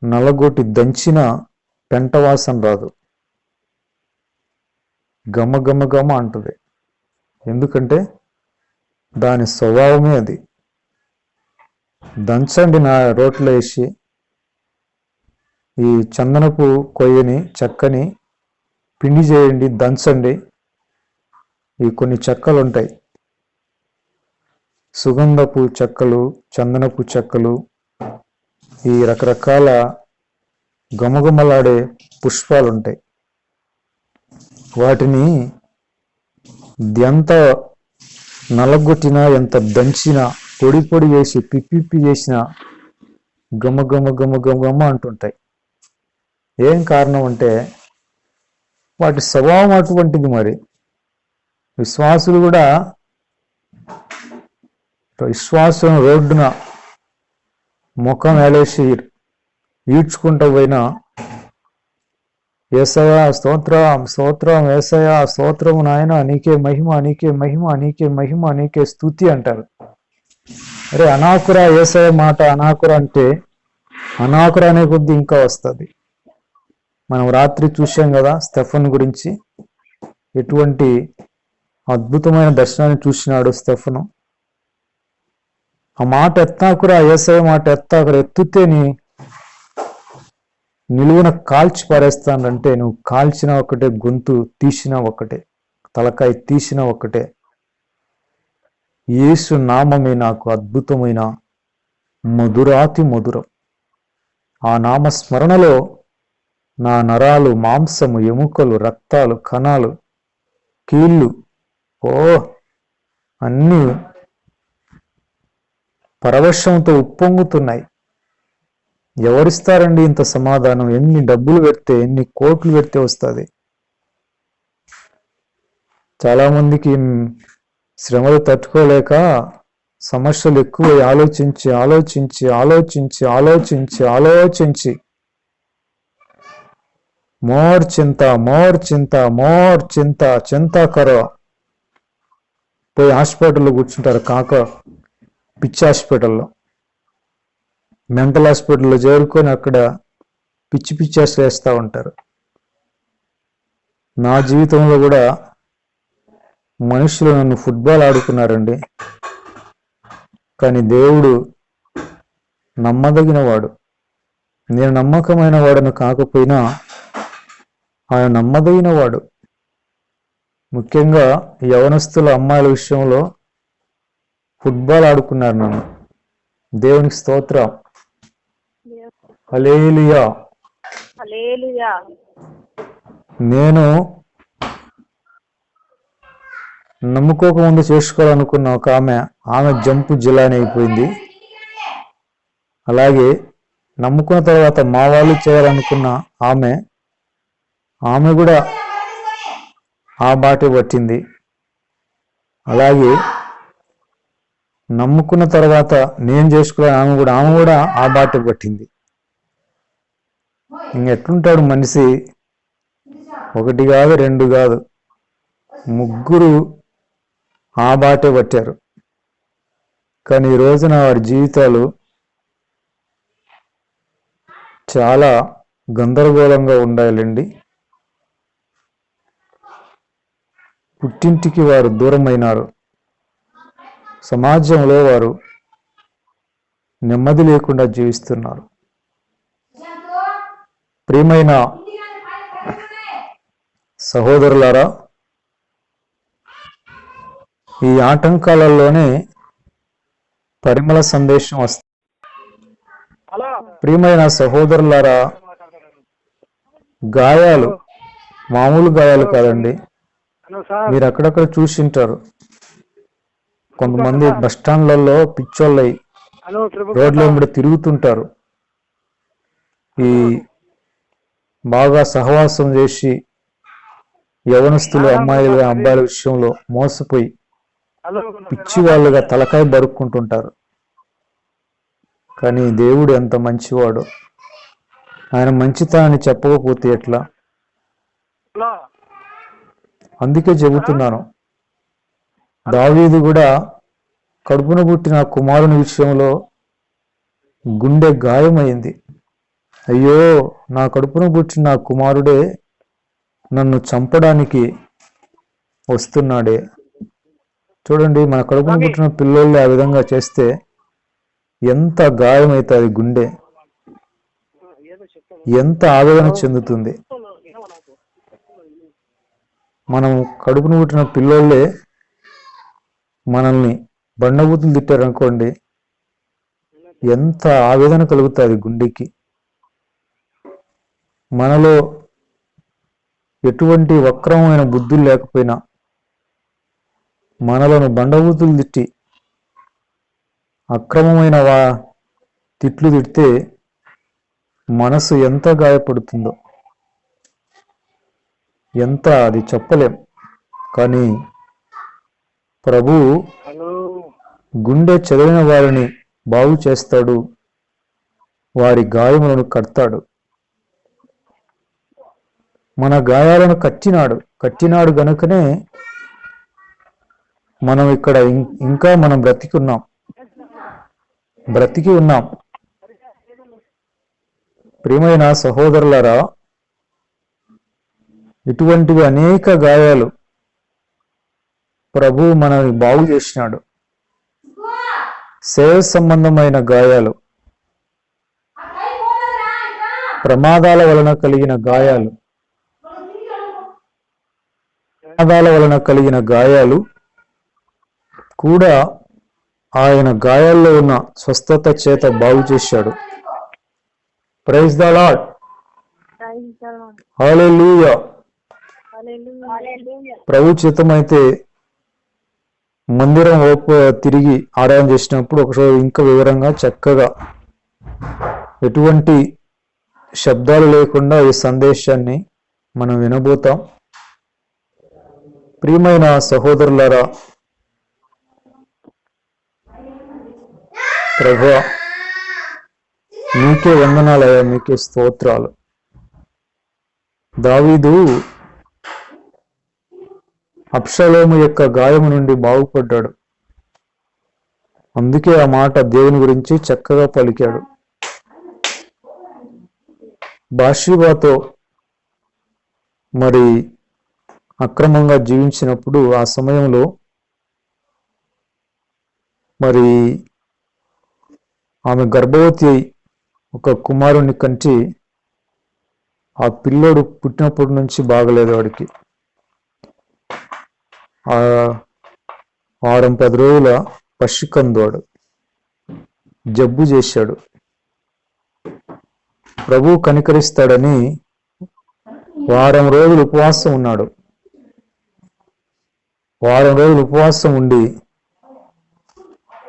నలగొట్టి దంచిన పెంటవాసన రాదు, గమ గమ గమ అంటుంది. ఎందుకంటే దాని స్వభావమే అది. దంచండి నా రోట్లో వేసి, ఈ చందనపు కొయ్యని చెక్కని పిండి చేయండి, దంచండి. ఈ కొన్ని చెక్కలు ఉంటాయి, సుగంధపు చెక్కలు, చందనపు చెక్కలు, ఈ రకరకాల గమగమలాడే పుష్పాలు ఉంటాయి. వాటిని ఎంత నలగొట్టినా, ఎంత దంచినా, పొడి పొడి వేసి పిప్పి చేసిన గమ గమ గమ గమ గమ అంటుంటాయి. ఏం కారణం అంటే వాటి స్వభావం అటువంటిది. మరి విశ్వాసులు కూడా విశ్వాసం రోడ్డున ముఖం వేలేసి ఈడ్చుకుంటూ పోయినా, యేసయ్యా స్తోత్రం, స్తోత్రం, యేసయ్యా స్తోత్రము, నాయన నీకే మహిమ, నీకే మహిమ, నీకే మహిమ, నీకే స్తుతి అంటారు. అరే అనాకురా, యేసయ్య మాట అనాకురా అంటే అనాకురా అనే కొద్దీ ఇంకా వస్తుంది. మనం రాత్రి చూసాం కదా స్టెఫన్ గురించి, ఎటువంటి అద్భుతమైన దర్శనాన్ని చూసినాడు స్టెఫను. ఆ మాట ఎత్తాకురా, యేసయ్య మాట ఎత్తాకురా, ఎత్తుతే నీ నిలువున కాల్చి పారేస్తానంటే నువ్వు కాల్చిన ఒకటే, గొంతు తీసిన ఒకటే, తలకాయ తీసిన ఒకటే. యేసు నామమే నాకు అద్భుతమైన మధురాతి మధురం. ఆ నామస్మరణలో నా నరాలు, మాంసము, ఎముకలు, రక్తాలు, కణాలు, కీళ్ళు అన్నీ పరవశంతో ఉప్పొంగుతున్నాయి. ఎవరిస్తారండి ఇంత సమాధానం? ఎన్ని డబ్బులు పెడితే, ఎన్ని కోట్లు పెడితే వస్తుంది? చాలామందికి శ్రమలు తట్టుకోలేక సమస్యలు ఎక్కువ ఆలోచించి ఆలోచించి ఆలోచించి ఆలోచించి ఆలోచించి మోర్ చింత, మోర్ చింత, మోర్ చింత, చింత కరో పోయి హాస్పిటల్లో కూర్చుంటారు. పిచ్చి హాస్పిటల్లో, మెంటల్ హాస్పిటల్లో చేరుకొని అక్కడ పిచ్చి పిచ్చేసి వేస్తూ ఉంటారు. నా జీవితంలో కూడా మనుషులు నన్ను ఫుట్బాల్ ఆడుకున్నారండి. కానీ దేవుడు నమ్మదగిన వాడు. నేను నమ్మకమైన వాడను కాకపోయినా ఆయన నమ్మదగిన వాడు. ముఖ్యంగా యవనస్తుల అమ్మాయిల విషయంలో ఫుట్బాల్ ఆడుకున్నారు నన్ను. దేవునికి స్తోత్రం, హల్లెలూయా. నేను నమ్ముకోకముందు చేసుకోవాలనుకున్న ఒక ఆమె జంపు జిలాని అయిపోయింది. అలాగే నమ్ముకున్న తర్వాత మా వాళ్ళు చేయాలనుకున్న ఆమె కూడా ఆ బాటే పట్టింది. అలాగే నమ్ముకున్న తర్వాత నేను చేసుకోవాలి, ఆమె కూడా ఆ బాటే పట్టింది. ఇంకెట్లుంటాడు మనిషి? ఒకటి కాదు, రెండు కాదు, ముగ్గురు ఆ బాటే పట్టారు. కానీ ఈ రోజున వారి జీవితాలు చాలా గందరగోళంగా ఉండాలండి. పుట్టింటికి వారు దూరమైనారు. సమాజంలో వారు నెమ్మది లేకుండా జీవిస్తున్నారు. ప్రియమైన సహోదరులారా, ఈ ఆటంకాలలోనే పరిమళ సందేశం వస్తుంది. ప్రియమైన సహోదరులారా, గాయాలు మామూలు గాయాలు కాదండి. మీరు అక్కడక్కడ చూసింటారు, కొంతమంది బస్టాండ్లలో పిచ్చోళ్ళై రోడ్ల వెంబడి తిరుగుతుంటారు. ఈ బాగా సహవాసం చేసి యవనస్తులు అబ్బాయిల విషయంలో మోసపోయి పిచ్చి వాళ్ళుగా తలకాయ బరుక్కుంటుంటారు. కానీ దేవుడు ఎంత మంచివాడు. ఆయన మంచితనాన్ని చెప్పకపోతే ఎట్లా? అందుకే చెబుతున్నాను, దావీదు కూడా కడుపున పుట్టిన కుమారుని విషయంలో గుండె గాయమైంది. అయ్యో, నా కడుపున పుట్టిన కుమారుడే నన్ను చంపడానికి వస్తున్నాడే. చూడండి, మన కడుపున పుట్టిన పిల్లల్ని ఆ విధంగా చేస్తే ఎంత గాయమవుతుంది గుండె, ఎంత ఆవేదన చెందుతుంది. మనం కడుపున పుట్టిన పిల్లోళ్ళే మనల్ని బండబూతులు తిట్టారనుకోండి, ఎంత ఆవేదన కలుగుతుంది గుండెకి. మనలో ఎటువంటి వక్రమైన బుద్ధులు లేకపోయినా మనలను బండబూతులు తిట్టి అక్రమమైన తిట్లు తిడితే మనసు ఎంత గాయపడుతుందో, ఎంత అది చెప్పలేం. కానీ ప్రభు గుండె చెదిరిన వారిని బాగు చేస్తాడు, వారి గాయములను కడతాడు. మన గాయాలను కట్టినాడు గనుకనే మనం ఇక్కడ ఇంకా మనం బ్రతికి ఉన్నాం. ప్రియమైన సహోదరులారా, ఇటువంటివి అనేక గాయాలు ప్రభు మనల్ని బాగు చేసినాడు. సేవ సంబంధమైన గాయాలు, ప్రమాదాల వలన కలిగిన గాయాలు కూడా ఆయన గాయాల్లో ఉన్న స్వస్థత చేత బాగు చేశాడు. ప్రైజ్ ద లార్డ్, హల్లెలూయా. ప్రభు చిత్తమైతే మందిరం తిరిగి ఆరాధన చేసినప్పుడు ఒకసారి ఇంకా వివరంగా చక్కగా ఎటువంటి శబ్దాలు లేకుండా ఈ సందేశాన్ని మనం వినబోతాం. ప్రియమైన సహోదరులారా, ప్రభువా మీకే వందనాలయ్యా, మీకే స్తోత్రాలు. దావీదు అబ్షలోము యొక్క గాయము నుండి బాగుపడ్డాడు. అందుకే ఆ మాట దేవుని గురించి చక్కగా పలికాడు. బాషీబాతో మరి అక్రమంగా జీవించినప్పుడు ఆ సమయంలో మరి ఆమె గర్భవతి అయి ఒక కుమారుని కంచి ఆ పిల్లోడు పుట్టినప్పటి నుంచి బాగలేదు. వాడికి ఆ 6-10 రోజుల పసికందువాడు జబ్బు చేశాడు. ప్రభు కనికరిస్తాడని వారం రోజులు ఉపవాసం ఉన్నాడు. వారం రోజులు ఉపవాసం ఉండి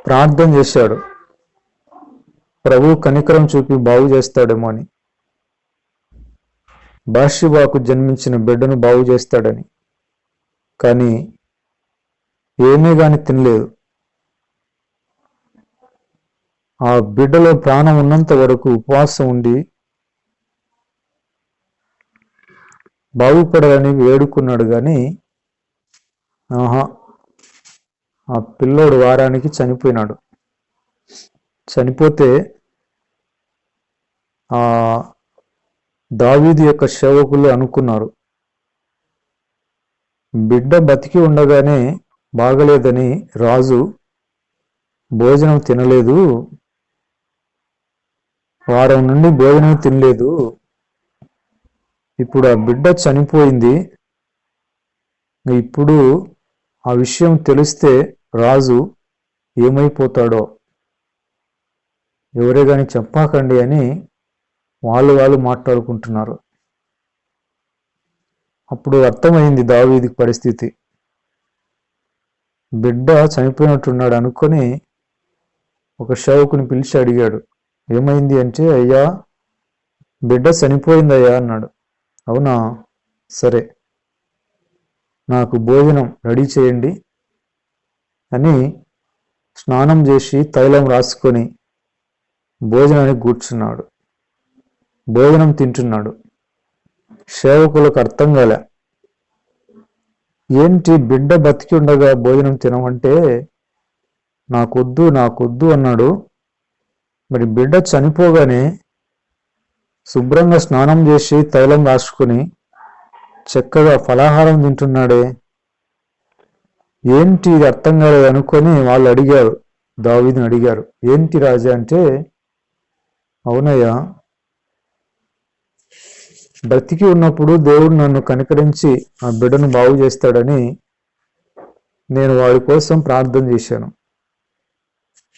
ప్రార్థన చేశాడు, ప్రభు కనికరం చూపి బాగు చేస్తాడేమో అని, బాషిబాకు జన్మించిన బిడ్డను బాగు చేస్తాడని. కానీ ఏమీ గాని తినలేదు. ఆ బిడ్డలో ప్రాణం ఉన్నంత వరకు ఉపవాసం ఉండి బాగుపడాలని వేడుకున్నాడు. కానీ ఆ పిల్లోడు వారానికి చనిపోయినాడు. చనిపోతే ఆ దావీదు యొక్క సేవకులు అనుకున్నారు, బిడ్డ బతికి ఉండగానే బాగలేదని రాజు భోజనం తినలేదు, వారం నుండి భోజనం తినలేదు, ఇప్పుడు ఆ బిడ్డ చనిపోయింది, ఇప్పుడు ఆ విషయం తెలిస్తే రాజు ఏమైపోతాడో ఎవరే కానీ చెప్పాకండి అని వాళ్ళు మాట్లాడుకుంటున్నారు. అప్పుడు అర్థమైంది దావీదుకి పరిస్థితి. బిడ్డ చనిపోయినట్టున్నాడు అనుకొని ఒక సేవకుని పిలిచి అడిగాడు, ఏమైంది అంటే, అయ్యా బిడ్డ చనిపోయిందయ్యా అన్నాడు. అవునా, సరే నాకు భోజనం రెడీ చేయండి అని స్నానం చేసి తైలం రాసుకొని భోజనానికి కూర్చున్నాడు. భోజనం తింటున్నాడు. సేవకులకు అర్థం కాలే, ఏంటి బిడ్డ బతికి ఉండగా భోజనం తినమంటే, నాకొద్దు అన్నాడు. మరి బిడ్డ చనిపోగానే శుభ్రంగా స్నానం చేసి తైలం రాసుకొని చక్కగా ఫలాహారం తింటున్నాడే, ఏంటి ఇది అర్థం కాలేదు అనుకొని వాళ్ళు అడిగారు, దావీదుని అడిగారు, ఏంటి రాజా అంటే, అవునయ్యా బ్రతికి ఉన్నప్పుడు దేవుడు నన్ను కనికరించి ఆ బిడ్డను బాగు చేస్తాడని నేను వాడి కోసం ప్రార్థన చేశాను.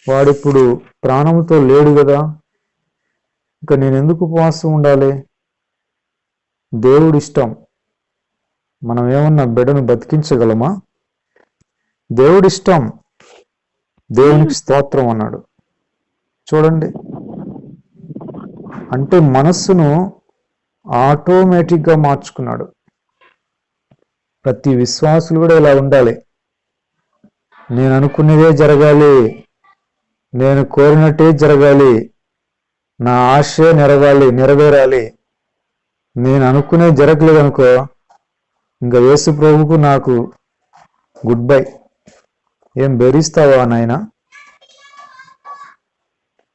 వాడిప్పుడు ప్రాణంతో లేడు కదా, ఇంకా నేను ఎందుకు ఉపవాసం ఉండాలి? దేవుడి ఇష్టం. మనం ఏమన్నా బిడ్డను బతికించగలమా? దేవుడి ఇష్టం, దేవునికి స్తోత్రం అన్నాడు. చూడండి, అంటే మనస్సును ఆటోమేటిక్గా మార్చుకున్నాడు. ప్రతి విశ్వాసులు కూడా ఇలా ఉండాలి. నేను అనుకున్నదే జరగాలి, నేను కోరినట్టే జరగాలి, నా ఆశ నెరవేరాలి. నేను అనుకునే జరగలేదు అనుకో, ఇంకా యేసు ప్రభువుకు నాకు గుడ్ బై. ఏం బెదిరిస్తావా నాయన?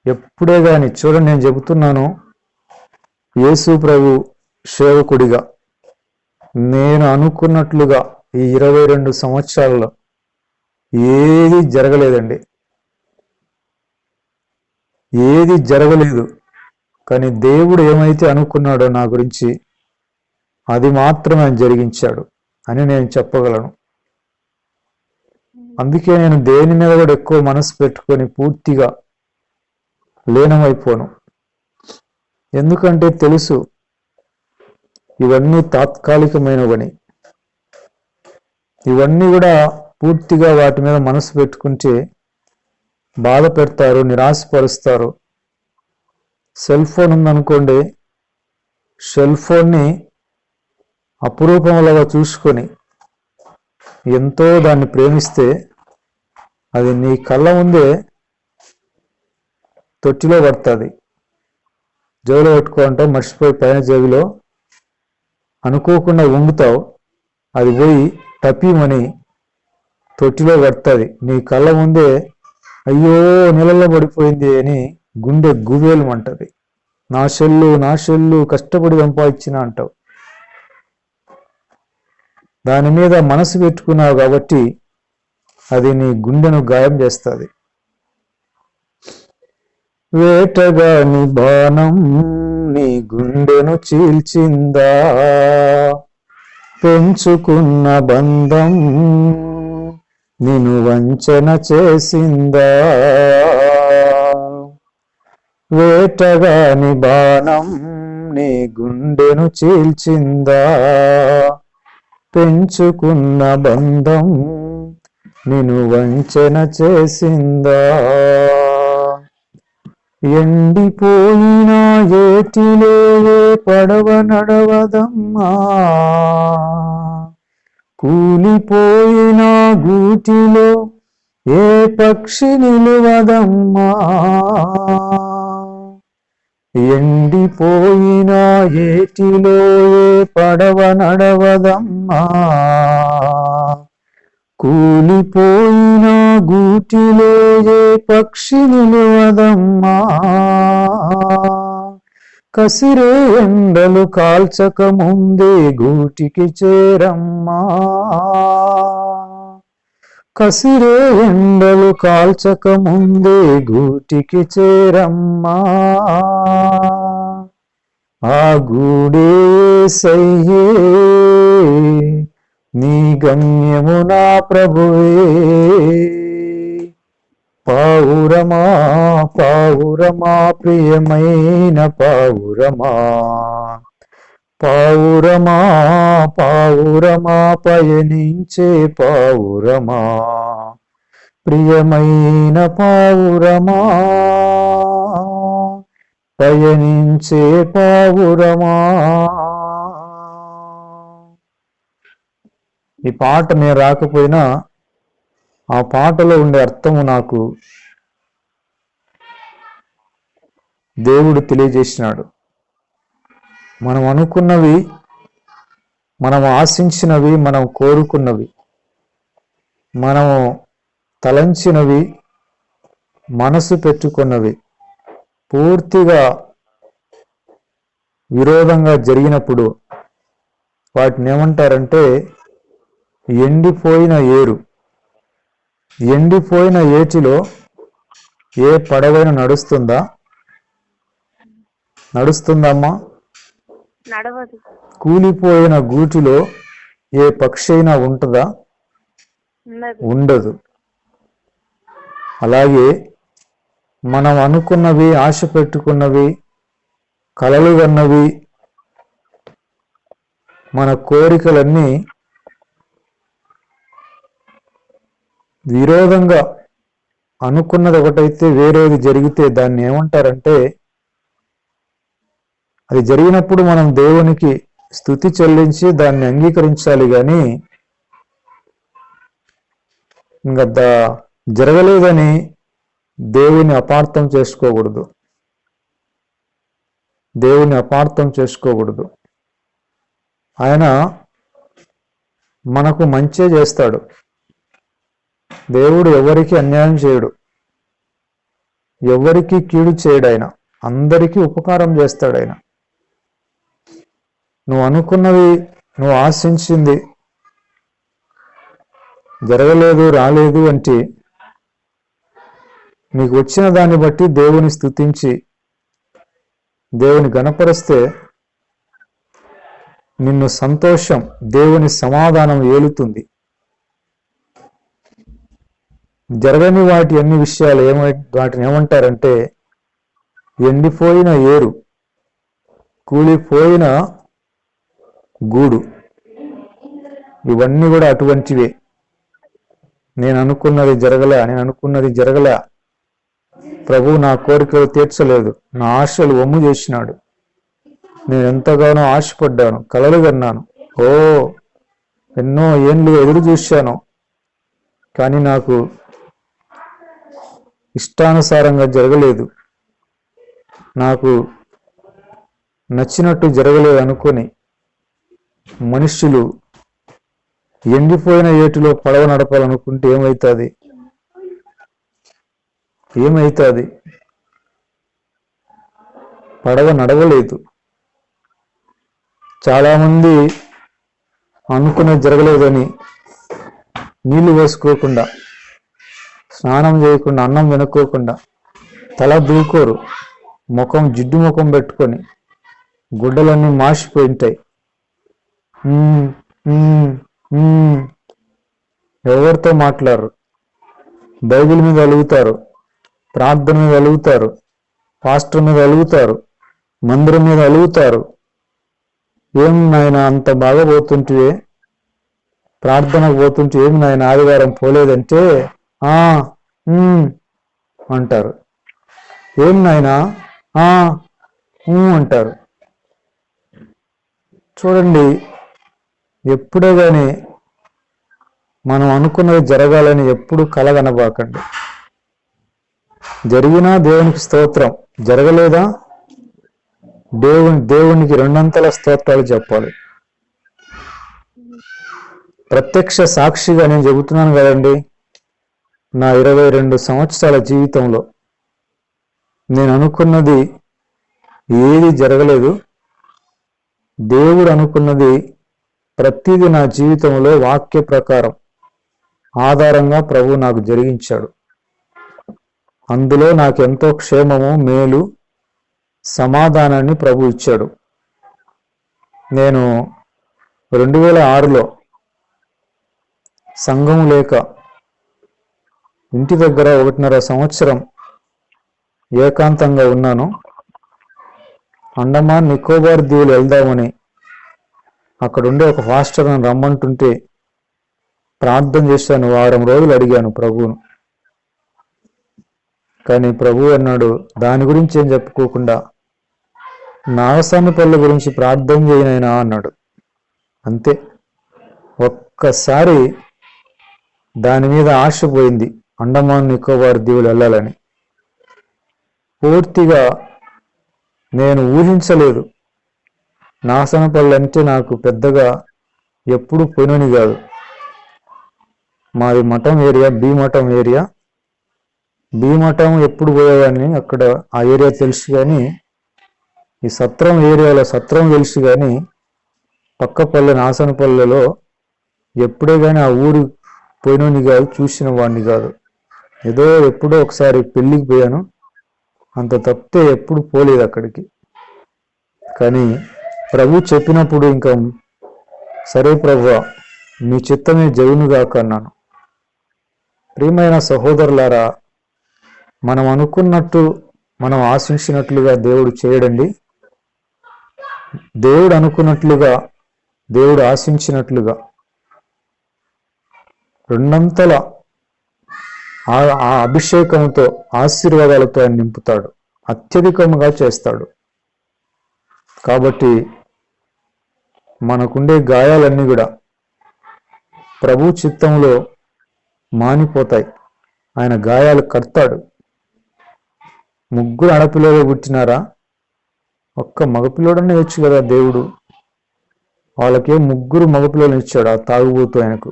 ఎప్పుడే కానీ చూడండి, నేను చెబుతున్నాను, యేసు ప్రభు సేవకుడిగా నేను అనుకున్నట్లుగా ఈ 22 సంవత్సరాలలో ఏది జరగలేదండి, ఏది జరగలేదు. కానీ దేవుడు ఏమైతే అనుకున్నాడో నా గురించి అది మాత్రమే ఆయన జరిగించాడు అని నేను చెప్పగలను. అందుకే నేను దేని మీద కూడా ఎక్కువ మనసు పెట్టుకొని పూర్తిగా లీనమైపోను. ఎందుకంటే తెలుసు ఇవన్నీ తాత్కాలికమైనవని. ఇవన్నీ కూడా పూర్తిగా వాటి మీద మనసు పెట్టుకుంటే బాధ పెడతారు, నిరాశపరుస్తారు. సెల్ ఫోన్ ఉందనుకోండి, సెల్ ఫోన్ని అపురూపంలాగా చూసుకొని ఎంతో దాన్ని ప్రేమిస్తే అది నీ కళ్ళ ముందే తొట్టిలో పడుతుంది. జేబులో పెట్టుకోంటావు, మర్చిపోయి పైన జేబులో అనుకోకుండా వంగుతావు, అది పోయి టపీమని తొట్టిలో పడుతుంది. నీ కళ్ళ ముందే అయ్యో నీళ్ళలో పడిపోయింది అని గుండె గుబేలమంటది. నా సెల్లు కష్టపడి సంపాదించిన అంటావు. దాని మీద మనసు పెట్టుకున్నావు కాబట్టి అది నీ గుండెను గాయం చేస్తుంది. వేటగాని బాణం నీ గుండెను చీల్చిందా, పెంచుకున్న బంధం నిన్ను వంచన చేసిందా. వేటగాని బాణం నీ గుండెను చీల్చిందా, పెంచుకున్న బంధం నిన్ను వంచన చేసిందా. ఎండిపోయిన ఏటిలో ఏ పడవ నడవదమ్మా, కూలిపోయిన గూటిలో ఏ పక్షి నిలువదమ్మా. ఎండిపోయిన ఏటిలో ఏ పడవ నడవదమ్మా, కూలిపోయిన గూటిలో ఏ పక్షి నిలువదమ్మా, కసిరే ఎండలు కాల్చక ముందే గూటికి చేరమ్మా, కసిరే ఎండలు కాల్చక ముందే గూటికి చేరమ్మా, ఆ గూడే యేసయ్యే నీ గమ్యము నా ప్రభువే. పావురమా పావురమా ప్రియమైన పావురమా, పావురమా పావురమా పయనించే పావురమా, ప్రియమైన పావురమా పయనించే పావురమా. ఈ పాట నేను రాకపోయినా ఆ పాటలో ఉండే అర్థము నాకు దేవుడు తెలియజేసినాడు. మనం అనుకున్నవి, మనం ఆశించినవి, మనం కోరుకున్నవి, మనము తలంచినవి, మనసు పెట్టుకున్నవి పూర్తిగా విరోధంగా జరిగినప్పుడు వాటిని ఏమంటారంటే ఎండిపోయిన ఏరు. ఎండిపోయిన ఏటిలో ఏ పడవైన నడుస్తుందా? నడుస్తుందమ్మా? నడవదు. కూలిపోయిన గూటిలో ఏ పక్షి అయినా ఉంటుందా? ఉండదు. అలాగే మనం అనుకున్నవి, ఆశ పెట్టుకున్నవి, కలలు కన్నవి, మన కోరికలన్నీ విరోధంగా అనుకున్నది ఒకటైతే వేరేది జరిగితే దాన్ని ఏమంటారంటే, అది జరిగినప్పుడు మనం దేవునికి స్తుతి చెల్లించి దాన్ని అంగీకరించాలి. కానీ ఇంకా జరగలేదని దేవుని అపార్థం చేసుకోకూడదు. దేవుని అపార్థం చేసుకోకూడదు. ఆయన మనకు మంచే చేస్తాడు. దేవుడు ఎవరికి అన్యాయం చేయడు, ఎవరికి కీడు చేయడు. ఆయన అందరికీ ఉపకారం చేస్తాడు. ఆయన నువ్వు అనుకున్నవి, నువ్వు ఆశించింది జరగలేదు, రాలేదు అంటే నీకు వచ్చిన దాన్ని బట్టి దేవుని స్తుతించి దేవుని గణపరిస్తే నిన్ను సంతోషం, దేవుని సమాధానం ఏలుతుంది. జరగని వాటి అన్ని విషయాలు వాటిని ఏమంటారంటే ఎండిపోయిన ఏరు, కూలిపోయిన గూడు. ఇవన్నీ కూడా అటువంటివే. నేను అనుకున్నది జరగలే, ప్రభు నా కోరికలు తీర్చలేదు, నా ఆశలు వమ్ము చేసినాడు, నేను ఎంతగానో ఆశపడ్డాను, కలలు కన్నాను, ఎన్నో ఏండ్లు ఎదురు చూశాను, కానీ నాకు ఇష్టానుసారంగా జరగలేదు, నాకు నచ్చినట్టు జరగలేదు అనుకొని మనుష్యులు ఎండిపోయిన ఏటిలో పడవ నడపాలనుకుంటే ఏమైతుంది? పడవ నడవలేదు. చాలామంది అనుకున్నది జరగలేదని నీళ్లు వేసుకోకుండా, స్నానం చేయకుండా, అన్నం వెనుక్కోకుండా తల దూకోరు, జిడ్డు ముఖం పెట్టుకొని గుడ్డలన్నీ మాసిపోయి ఉంటాయి. ఎవరితో మాట్లాడరు, బైబిల్ మీద అలుగుతారు, ప్రార్థన మీద అలుగుతారు, పాస్టర్ మీద అలుగుతారు, మందిరం మీద అలుగుతారు. ఏం నాయన అంత బాగా పోతుంటే, ప్రార్థనకు పోతుంటే ఏం నాయన ఆదివారం పోలేదంటే అంటారు. ఏం నాయనా అంటారు. చూడండి, ఎప్పుడే కానీ మనం అనుకున్నది జరగాలని ఎప్పుడు కలగనబాకండి. జరిగినా దేవునికి స్తోత్రం, జరగలేదా దేవునికి రెండంతల స్తోత్రాలు చెప్పాలి. ప్రత్యక్ష సాక్షిగా నేను చెబుతున్నాను కదండి, నా 22 సంవత్సరాల జీవితంలో నేను అనుకున్నది ఏది జరగలేదు. దేవుడు అనుకున్నది ప్రతిదీ నా జీవితంలో వాక్య ప్రకారం ఆధారంగా ప్రభు నాకు జరిగించాడు. అందులో నాకు ఎంతో క్షేమము, మేలు, సమాధానాన్ని ప్రభు ఇచ్చాడు. నేను 2006లో సంఘం లేక ఇంటి దగ్గర 1.5 సంవత్సరం ఏకాంతంగా ఉన్నాను. అండమాన్ నికోబార్ దీవులు వెళ్దామని అక్కడుండే ఒక పాస్టర్ నన్ను రమ్మంటుంటే ప్రార్థన చేశాను. 1 వారం రోజులు అడిగాను ప్రభువును. కానీ ప్రభు అన్నాడు, దాని గురించి ఏం చెప్పుకోకుండా నాగసాని పనుల గురించి ప్రార్థన చేయనైనా అన్నాడు. అంతే, ఒక్కసారి దాని మీద ఆశ పోయింది. అండమాన్ నికోబార్ దీవులు వెళ్ళాలని పూర్తిగా నేను ఊహించలేదు. నాగసానపల్లి అంటే నాకు పెద్దగా ఎప్పుడు పోయినని కాదు. మాది మఠం ఏరియా, మఠం ఏరియా. మఠం ఎప్పుడు పోయేవాడిని, అక్కడ ఆ ఏరియా తెలుసు. కానీ ఈ సత్రం ఏరియాలో సత్రం తెలుసు, కానీ పక్కపల్లె నాసనపల్లెలో ఎప్పుడే కానీ ఆ ఊరు పోయినని కాదు, చూసిన వాడిని కాదు. ఏదో ఎప్పుడో ఒకసారి పెళ్ళికి పోయాను, అంత తప్పితే ఎప్పుడు పోలేదు అక్కడికి. కానీ ప్రభు చెప్పినప్పుడు ఇంకా సరే ప్రభువా, మీ చిత్తమే జరుగునుగాక అన్నాను. ప్రియమైన సహోదరులారా, మనం అనుకున్నట్టు, మనం ఆశించినట్లుగా దేవుడు చేయడండి. దేవుడు అనుకున్నట్లుగా, దేవుడు ఆశించినట్లుగా రెండంతల ఆ అభిషేకంతో, ఆశీర్వాదాలతో ఆయన నింపుతాడు, అత్యధికంగా చేస్తాడు. కాబట్టి మనకుండే గాయాలన్నీ కూడా ప్రభు చిత్తంలో మానిపోతాయి. ఆయన గాయాలు కడతాడు. 3 ఆడపిల్లలు పుట్టినారా, ఒక్క మగపిల్లడనే ఇచ్చు కదా దేవుడు. వాళ్ళకే 3 మగపిల్లలు ఇచ్చాడు ఆ తాగుబోతు ఆయనకు.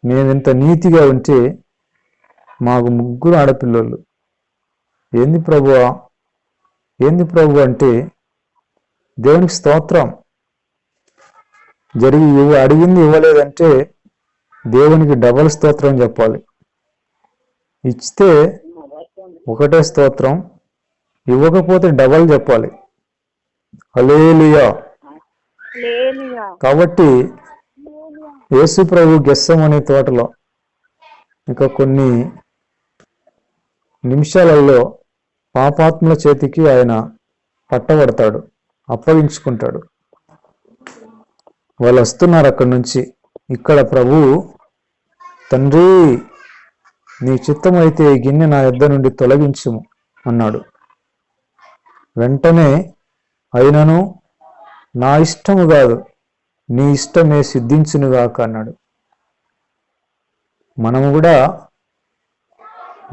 మేమింత నీతిగా ఉంటే మాకు 3 ఆడపిల్లలు. ఏంది ప్రభువా, ఏంది ప్రభు అంటే దేవునికి స్తోత్రం. అడిగింది ఇవ్వలేదంటే దేవునికి డబల్ స్తోత్రం చెప్పాలి. ఇచ్చితే ఒకటే స్తోత్రం, ఇవ్వకపోతే డబల్ చెప్పాలి. హల్లెలూయా. కాబట్టి యేసు ప్రభు గెత్సెమనే తోటలో ఇక కొన్ని నిమిషాలలో పాపాత్ముల చేతికి ఆయన పట్టబడతాడు, అప్పగించుకుంటాడు. వాళ్ళు వస్తున్నారు అక్కడి నుంచి. ఇక్కడ ప్రభువు, తండ్రి నీ చిత్తమైతే ఈ గిన్నె నా యొద్ద నుండి తొలగించుము అన్నాడు. వెంటనే అయినను నా ఇష్టము కాదు, నీ ఇష్టమే సిద్ధించునుగాక అన్నాడు.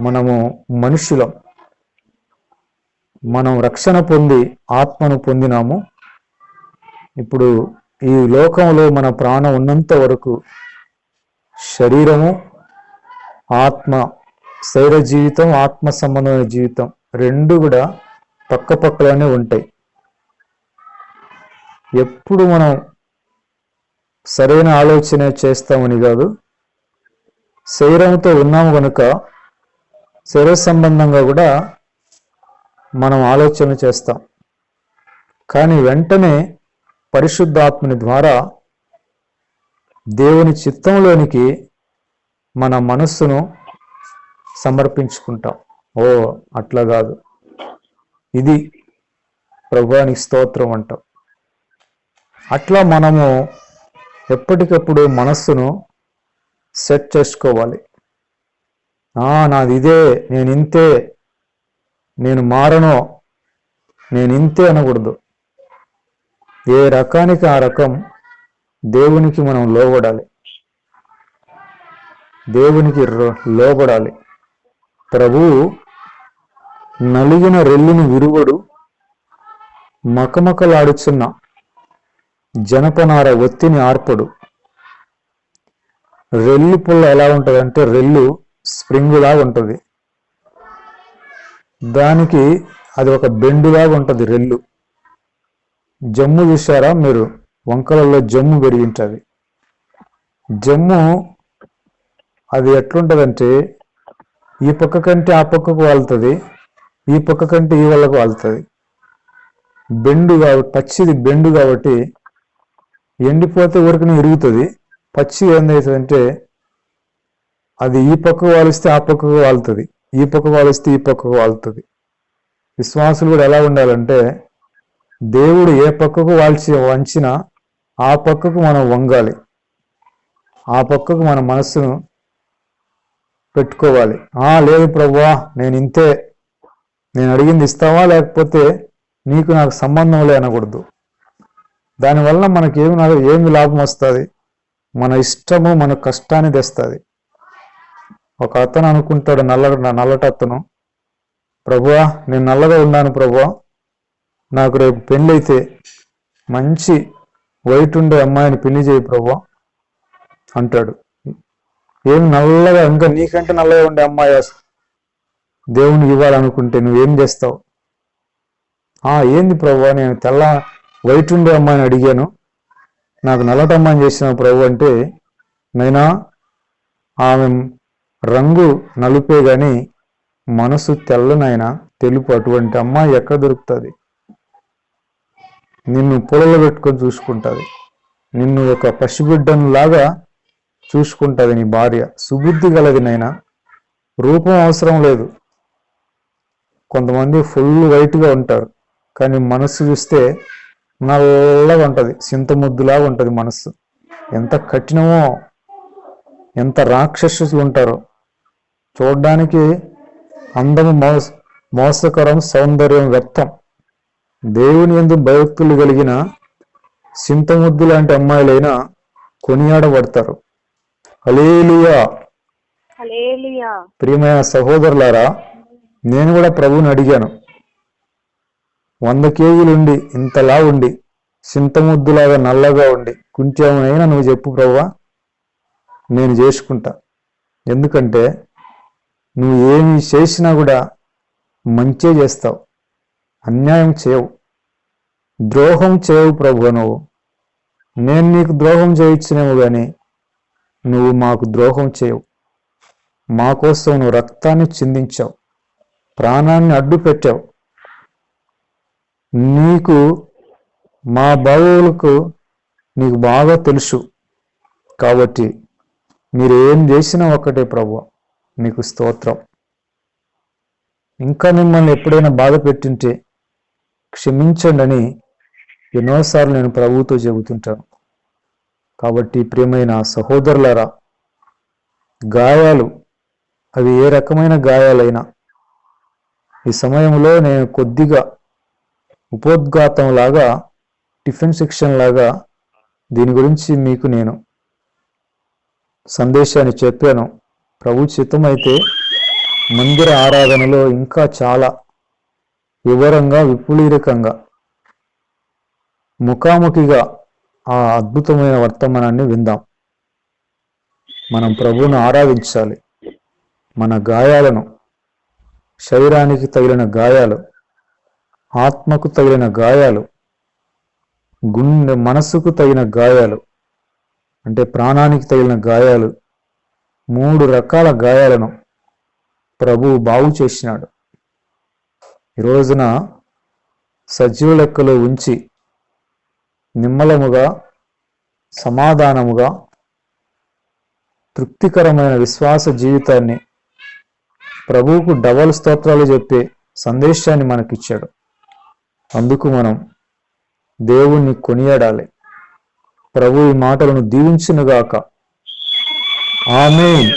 మనము మనుషులం. మనం రక్షణ పొంది ఆత్మను పొందినాము. ఇప్పుడు ఈ లోకంలో మన ప్రాణం ఉన్నంత వరకు శరీరము, ఆత్మ, శరీర జీవితం, ఆత్మ సంబంధమైన జీవితం రెండు కూడా పక్కపక్కలోనే ఉంటాయి. ఎప్పుడు మనం సరైన ఆలోచన చేస్తామని కాదు, శరీరంతో ఉన్నాము కనుక శరీర సంబంధంగా కూడా మనం ఆలోచన చేస్తాం. కానీ వెంటనే పరిశుద్ధాత్మని ద్వారా దేవుని చిత్తంలోనికి మన మనస్సును సమర్పించుకుంటాం. ఓ అట్లా కాదు, ఇది ప్రభువానికి స్తోత్రం అంటాం. అట్లా మనము ఎప్పటికప్పుడు మనస్సును సెట్ చేసుకోవాలి. నాది ఇదే, నేను ఇంతే, నేను మారను, నేను ఇంతే అనకూడదు. ఏ రకానికి ఆ రకం దేవునికి మనం లోబడాలి, దేవునికి లోబడాలి. ప్రభువు నలిగిన రెల్లును విరువడు, మకమకలాడుచున్న జనపనార ఒత్తిని ఆర్పడు. రెల్లు పుల్ల ఎలా ఉంటుందంటే, రెల్లు స్ప్రింగ్ లాగా ఉంటుంది, దానికి అది ఒక బెండులాగా ఉంటుంది రెల్లు. జమ్ము చూసారా మీరు? వంకలలో జమ్ము పెరిగి ఉంటుంది. జమ్ము అది ఎట్లుంటుందంటే ఈ పక్క కంటే ఆ పక్కకు వాళ్తుంది, ఈ పక్క కంటే ఈ వాళ్ళకు వాళ్తుంది. బెండు కాబట్టి పచ్చిది బెండు కాబట్టి ఎండిపోతే ఊరికి ఇరుగుతుంది. పచ్చి ఏందవుతుందంటే అది ఈ పక్కకు వాలిస్తే ఆ పక్కకు వాళ్తుంది, ఈ పక్కకు వాలిస్తే ఈ పక్కకు వాళ్తుంది. విశ్వాసులు కూడా ఎలా ఉండాలంటే దేవుడు ఏ పక్కకు వంచినా ఆ పక్కకు మనం వంగాలి, ఆ పక్కకు మన మనస్సును పెట్టుకోవాలి. లేదు ప్రభువా, నేను ఇంతే, నేను అడిగింది ఇస్తావా లేకపోతే నీకు నాకు సంబంధం లే అనకూడదు. దానివల్ల ఏమి లాభం వస్తుంది? మన ఇష్టము మన కష్టాన్ని తెస్తుంది. ఒక అతను అనుకుంటాడు, నల్లటతను, ప్రభువా నేను నల్లగా ఉన్నాను ప్రభువా, నాకు రేపు పెళ్ళి అయితే మంచి వైట్ ఉండే అమ్మాయిని పెళ్లి చేయి ప్రభువా అంటాడు. ఏం నల్లగా, ఇంకా నీకంటే నల్లగా ఉండే అమ్మాయి దేవునికి ఇవ్వాలనుకుంటే నువ్వేం చేస్తావు? ఏంది ప్రభువా, నేను వైట్ ఉండే అమ్మాయిని అడిగాను, నాకు నల్లటి అమ్మాయిని చేసిన ప్రభు అంటే, నైనా ఆమె రంగు నలుపే గాని మనసు తెల్లనైనా తెలుపు. అటువంటి అమ్మాయి ఎక్కడ దొరుకుతుంది? నిన్ను పొలలో పెట్టుకొని చూసుకుంటుంది, నిన్ను ఒక పసిబిడ్డను చూసుకుంటుంది నీ భార్య. సుబుద్ధి గలది నైనా, రూపం అవసరం లేదు. కొంతమంది ఫుల్ వైట్గా ఉంటారు కానీ మనస్సు చూస్తే నల్లగా ఉంటుంది, సింతముద్దులాగా ఉంటుంది మనస్సు. ఎంత కఠినమో, ఎంత రాక్షసులు ఉంటారో. చూడడానికి అందము మోసకరం, సౌందర్యం వ్యర్థం. దేవుని యందు భయభక్తులు కలిగిన సింతముద్దు లాంటి అమ్మాయిలైనా కొనియాడబడతారు. హల్లెలూయా. హల్లెలూయా. ప్రియమైన సహోదరులారా, నేను కూడా ప్రభువుని అడిగాను. 100 కేజీలుండి ఇంతలా ఉండి సింతముద్దులాగా నల్లగా ఉండి కుంటేమైనా నువ్వు చెప్పు ప్రభువా, నేను చేసుకుంటా. ఎందుకంటే నువ్వు ఏమి చేసినా కూడా మంచే చేస్తావు, అన్యాయం చేయవు, ద్రోహం చేయవు ప్రభువా. నేను నీకు ద్రోహం చేయొచ్చునేమో కానీ నువ్వు మాకు ద్రోహం చేయవు. మా కోసం నువ్వు రక్తాన్ని చిందించావు, ప్రాణాన్ని అడ్డు పెట్టావు. నీకు మా బావులకు నీకు బాగా తెలుసు కాబట్టి మీరు ఏం చేసినా ఒక్కటే ప్రభువా, నీకు స్తోత్రం. ఇంకా మిమ్మల్ని ఎప్పుడైనా బాధ పెట్టింటే క్షమించండి అని ఎన్నోసార్లు నేను ప్రభువుతో చెబుతుంటాను. కాబట్టి ప్రియమైన సహోదరులారా, గాయాలు అవి ఏ రకమైన గాయాలైనా ఈ సమయంలో నేను కొద్దిగా ఉపోద్ఘాతం లాగా, టిఫిన్ సెక్షన్ లాగా దీని గురించి మీకు నేను సందేశాన్ని చెప్పాను. ప్రభు చిత్తమైతే మందిర ఆరాధనలో ఇంకా చాలా వివరంగా, విపులీరకంగా, ముఖాముఖిగా ఆ అద్భుతమైన వర్తమానాన్ని విందాం. మనం ప్రభువును ఆరాధించాలి. మన గాయాలను, శరీరానికి తగిలిన గాయాలు, ఆత్మకు తగిలిన గాయాలు, మనసుకు తగిన గాయాలు, అంటే ప్రాణానికి తగిలిన గాయాలు, 3 రకాల గాయాలను ప్రభువు బాగు చేసినాడు. ఈ రోజున సజీవ లెక్కలో ఉంచి నిమ్మలముగా, సమాధానముగా, తృప్తికరమైన విశ్వాస జీవితాన్ని, ప్రభువుకు డబల్ స్తోత్రాలు చెప్పే సందేశాన్ని మనకిచ్చాడు. అందుకు మనం దేవుణ్ణి కొనియాడాలి. ప్రభు ఈ మాటలను దీవించునుగాక. ఆమేన్.